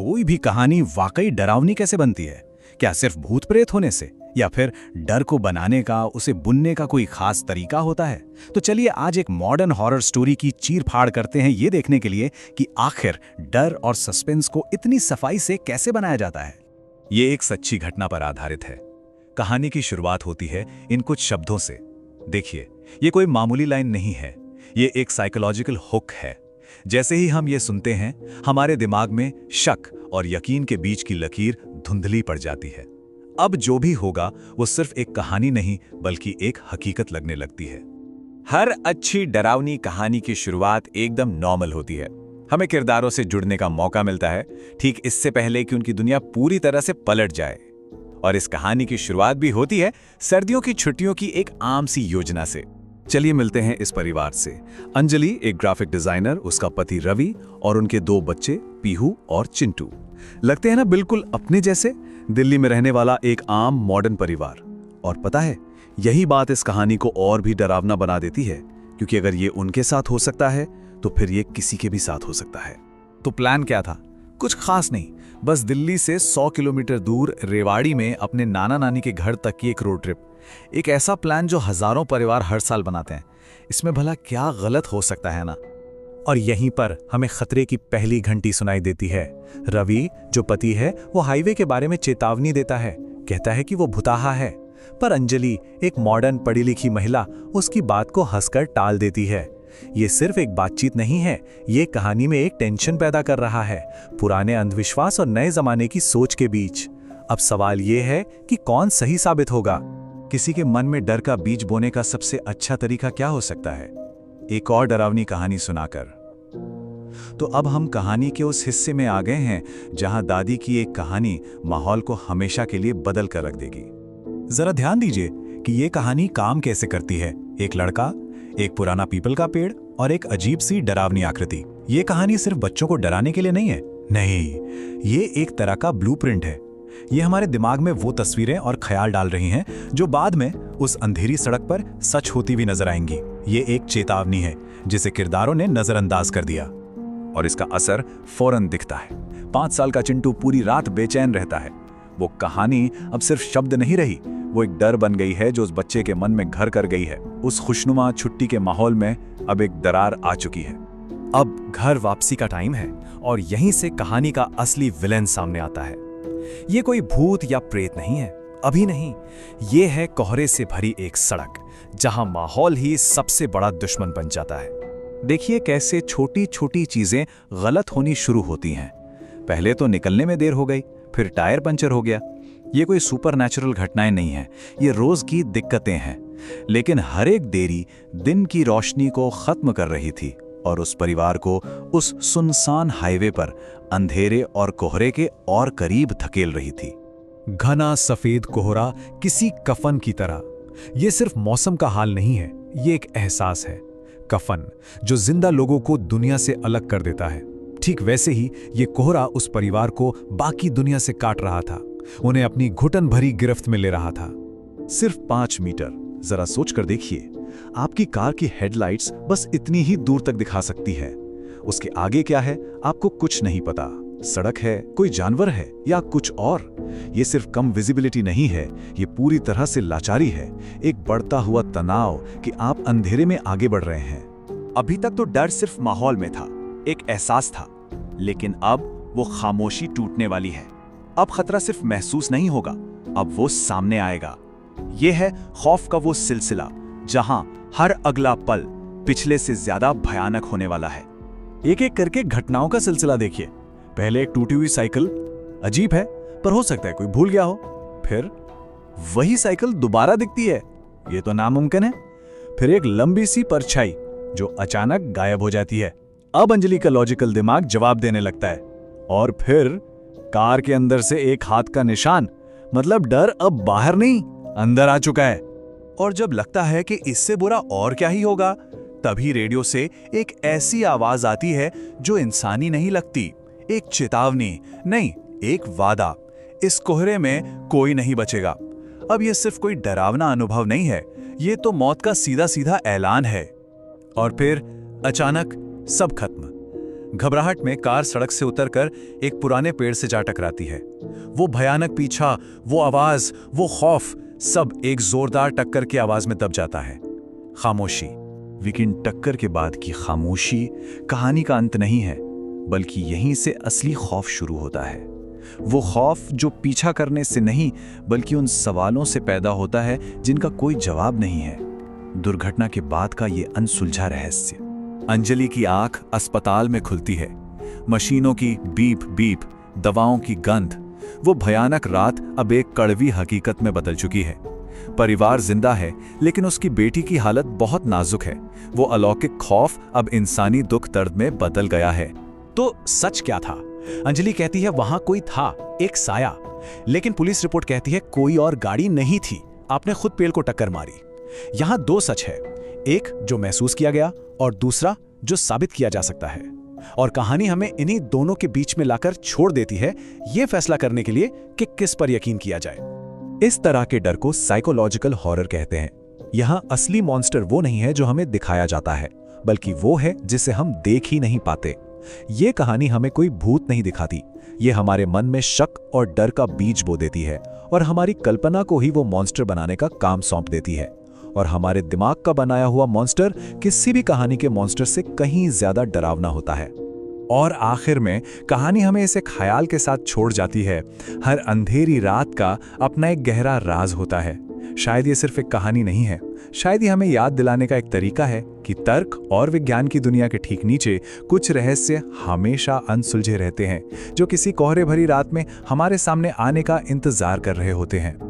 कोई भी कहानी वाकई डरावनी कैसे बनती है? क्या सिर्फ भूत प्रेत होने से, या फिर डर को बनाने का, उसे बुनने का कोई खास तरीका होता है? तो चलिए आज एक मॉडर्न हॉरर स्टोरी की चीर-फाड़ करते हैं, ये देखने के लिए कि आखिर डर और सस्पेंस को इतनी सफाई से कैसे बनाया जाता है। ये एक सच्ची घटना पर आधारित है। कहानी की शुरुआत होती है इन कुछ शब्दों से। देखिए, ये कोई मामूली लाइन नहीं है, ये एक साइकोलॉजिकल हुक है। जैसे ही हम ये सुनते हैं, हमारे दिमाग में शक और यकीन के बीच की लकीर धुंधली पड़ जाती है। अब जो भी होगा वो सिर्फ एक कहानी नहीं बल्कि एक हकीकत लगने लगती है। हर अच्छी डरावनी कहानी की शुरुआत एकदम नॉर्मल होती है। हमें किरदारों से जुड़ने का मौका मिलता है, ठीक इससे पहले कि उनकी दुनिया पूरी तरह से पलट जाए। और इस कहानी की शुरुआत भी होती है सर्दियों की छुट्टियों की एक आम सी योजना से। चलिए मिलते हैं इस परिवार से। अंजलि एक ग्राफिक डिजाइनर, उसका पति रवि और उनके 2 बच्चे पीहू और चिंटू। लगते हैं ना बिल्कुल अपने जैसे। दिल्ली में रहने वाला एक आम मॉडर्न परिवार। और पता है, यही बात इस कहानी को और भी डरावना बना देती है, क्योंकि अगर ये उनके साथ हो सकता है तो फिर ये किसी के भी साथ हो सकता है। तो प्लान क्या था? कुछ खास नहीं, बस दिल्ली से 100 किलोमीटर दूर रेवाड़ी में अपने नाना नानी के घर तक की एक रोड ट्रिप। एक ऐसा प्लान जो हजारों परिवार हर साल बनाते हैं। इसमें भला क्या गलत हो सकता है ना? और यहीं पर हमें खतरे की पहली घंटी सुनाई देती है। रवि जो पति है, वो हाईवे के बारे में चेतावनी देता है, कहता है कि वो भुताहा है। पर अंजलि एक मॉडर्न पढ़ी लिखी महिला उसकी बात को हंसकर टाल देती है। ये सिर्फ एक बातचीत नहीं है, ये कहानी में एक टेंशन पैदा कर रहा है, पुराने अंधविश्वास और नए जमाने की सोच के बीच। अब सवाल ये है कि कौन सही साबित होगा? किसी के मन में डर का बीज बोने का सबसे अच्छा तरीका क्या हो सकता है? एक और डरावनी कहानी सुनाकर। तो अब हम कहानी के उस हिस्से में आ गए हैं जहां दादी की एक कहानी माहौल को हमेशा के लिए बदल कर रख देगी। जरा ध्यान दीजिए कि ये कहानी काम कैसे करती है। एक लड़का, एक पुराना पीपल का पेड़ और एक अजीब सी डरावनी आकृति। ये कहानी सिर्फ बच्चों को डराने के लिए नहीं है, नहीं, ये एक तरह का ब्लूप्रिंट है। ये हमारे दिमाग में वो तस्वीरें और ख्याल डाल रही हैं जो बाद में उस अंधेरी सड़क पर सच होती हुई नजर आएंगी। ये एक चेतावनी है जिसे किरदारों ने नजरअंदाज कर दिया, और इसका असर फौरन दिखता है। 5 साल का चिंटू पूरी रात बेचैन रहता है। वो कहानी अब सिर्फ शब्द नहीं रही, वो एक डर बन गई है जो उस बच्चे के मन में घर कर गई है। उस खुशनुमा छुट्टी के माहौल में अब एक दरार आ चुकी है। अब घर वापसी का टाइम है और यहीं से कहानी का असली विलेन सामने आता है। ये कोई भूत या प्रेत नहीं है, अभी नहीं। ये है कोहरे से भरी एक सड़क जहां माहौल ही सबसे बड़ा दुश्मन बन जाता है। देखिए कैसे छोटी छोटी चीजें गलत होनी शुरू होती हैं। पहले तो निकलने में देर हो गई, फिर टायर पंचर हो गया। ये कोई सुपरनैचुरल घटनाएं नहीं हैं, ये रोज की दिक्कतें हैं। लेकिन हर एक देरी दिन की रोशनी को खत्म कर रही थी और उस परिवार को उस सुनसान हाईवे पर अंधेरे और कोहरे के और करीब धकेल रही थी। घना सफेद कोहरा किसी कफन की तरह। ये सिर्फ मौसम का हाल नहीं है, ये एक एहसास है। कफन जो जिंदा लोगों को दुनिया से अलग कर देता है। ठीक वैसे ही ये कोहरा उस परिवार को बाकी दुनिया से काट रहा था, उन्हें अपनी घुटन भरी गिरफ्त में ले रहा था। सिर्फ 5 मीटर, जरा सोच कर देखिए। आपकी कार की हेडलाइट्स बस इतनी ही दूर तक दिखा सकती है। उसके आगे क्या है आपको कुछ नहीं पता। सड़क है, कोई जानवर है या कुछ और। ये सिर्फ कम विजिबिलिटी नहीं है, ये पूरी तरह से लाचारी है। एक बढ़ता हुआ तनाव कि आप अंधेरे में आगे बढ़ रहे हैं। अभी तक तो डर सिर्फ माहौल में था, एक एहसास था, लेकिन अब वो खामोशी टूटने वाली है। अब खतरा सिर्फ महसूस नहीं होगा, अब वो सामने आएगा। ये है खौफ का वो सिलसिला जहां हर अगला पल पिछले से ज्यादा भयानक होने वाला है। एक एक करके घटनाओं का सिलसिला देखिए। पहले एक टूटी हुई साइकिल, अजीब है पर हो सकता है कोई भूल गया हो। फिर वही साइकिल दोबारा दिखती है, ये तो नामुमकिन है। फिर एक लंबी सी परछाई जो अचानक गायब हो जाती है। अब अंजलि का लॉजिकल दिमाग जवाब देने लगता है। और फिर कार के अंदर से एक हाथ का निशान, मतलब डर अब बाहर नहीं अंदर आ चुका है। और जब लगता है कि इससे बुरा और क्या ही होगा, तभी रेडियो से एक ऐसी आवाज आती है जो इंसानी नहीं लगती। एक चेतावनी नहीं, एक वादा। इस कोहरे में कोई नहीं बचेगा। अब यह सिर्फ कोई डरावना अनुभव नहीं है, ये तो मौत का सीधा सीधा ऐलान है। और फिर अचानक सब खत्म। घबराहट में कार सड़क से उतरकर एक पुराने पेड़ से जा टकराती है। वो भयानक पीछा, वो आवाज, वो खौफ, सब एक जोरदार टक्कर की आवाज में दब जाता है। खामोशी। लेकिन टक्कर के बाद की खामोशी कहानी का अंत नहीं है, बल्कि यहीं से असली खौफ शुरू होता है। वो खौफ जो पीछा करने से नहीं, बल्कि उन सवालों से पैदा होता है जिनका कोई जवाब नहीं है। दुर्घटना के बाद का ये अनसुलझा रहस्य। अंजलि की आंख अस्पताल में खुलती है। मशीनों की बीप बीप, दवाओं की गंध। वो भयानक रात अब एक कड़वी हकीकत में बदल चुकी है। परिवार जिंदा है, लेकिन उसकी बेटी की हालत बहुत नाजुक है। वो अलौकिक खौफ अब इंसानी दुख दर्द में बदल गया है। तो सच क्या था? अंजलि कहती है वहां कोई था, एक साया। लेकिन पुलिस रिपोर्ट कहती है कोई और गाड़ी नहीं थी, आपने खुद पेड़ को टक्कर मारी। यहां दो सच है, एक जो महसूस किया गया और दूसरा जो साबित किया जा सकता है। और कहानी हमें इन्हीं दोनों के बीच में लाकर छोड़ देती है, यह फैसला करने के लिए कि किस पर यकीन किया जाए। इस तरह के डर को साइकोलॉजिकल हॉरर कहते हैं। यहाँ असली मॉन्स्टर वो नहीं है जो हमें दिखाया जाता है, बल्कि वो है जिसे हम देख ही नहीं पाते। ये कहानी हमें कोई भूत नहीं दिखाती, ये हमारे मन में शक और डर का बीज बो देती है और हमारी कल्पना को ही वो मॉन्स्टर बनाने का काम सौंप देती है। और हमारे दिमाग का बनाया हुआ मॉन्स्टर किसी भी कहानी के मॉन्स्टर से कहीं ज्यादा डरावना होता है। और आखिर में कहानी हमें इस ख्याल के साथ छोड़ जाती है, हर अंधेरी रात का अपना एक गहरा राज होता है। शायद ये सिर्फ एक कहानी नहीं है, शायद ये हमें याद दिलाने का एक तरीका है कि तर्क और विज्ञान की दुनिया के ठीक नीचे कुछ रहस्य हमेशा अनसुलझे रहते हैं, जो किसी कोहरे भरी रात में हमारे सामने आने का इंतजार कर रहे होते हैं।